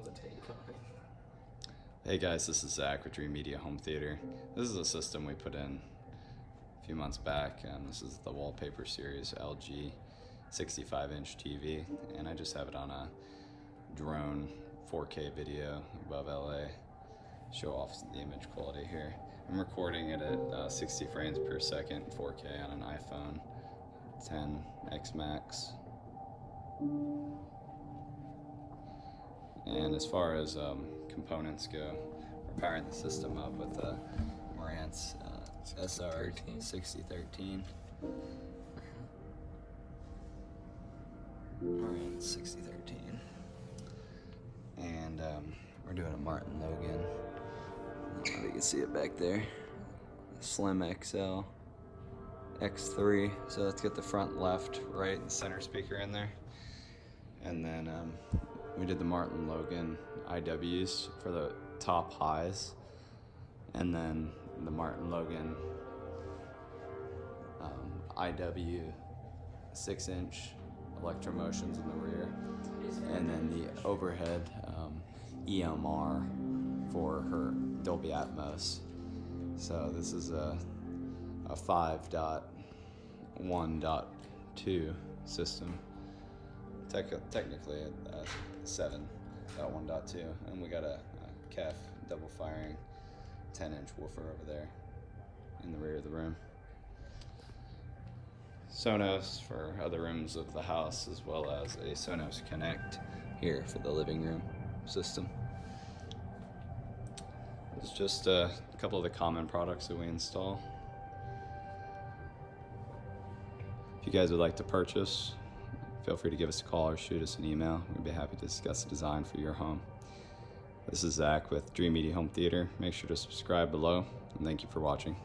the tape on it. Hey guys, this is Zach with Dreamedia Home Theater. This is a system we put in a few months back. This is the Wallpaper Series LG 65-inch TV, and I just have it on a drone 4K video above LA. Show off the image quality here. I'm recording it at 60 frames per second, 4K on an iPhone 10X Max. And as far as components go, we're powering the system up with the Marantz SR-6013. Marantz 6013. And we're doing a Martin Logan. I don't know if you can see it back there. Slim XL X3. So let's get the front, left, right, and center speaker in there. And then we did the Martin Logan IWs for the top highs, and then the Martin Logan IW 6-inch Electromotions in the rear, and then the overhead EM-R for her Dolby Atmos. So this is a 5.1.2 system. Technically a 7.1.2, and we got a KEF double firing 10-inch woofer over there in the rear of the room. Sonos for other rooms of the house, as well as a Sonos Connect here for the living room system. It's just a couple of the common products that we install. If you guys would like to purchase, feel free to give us a call or shoot us an email. We'd be happy to discuss the design for your home. This is Zach with Dreamedia Home Theater. Make sure to subscribe below, and thank you for watching.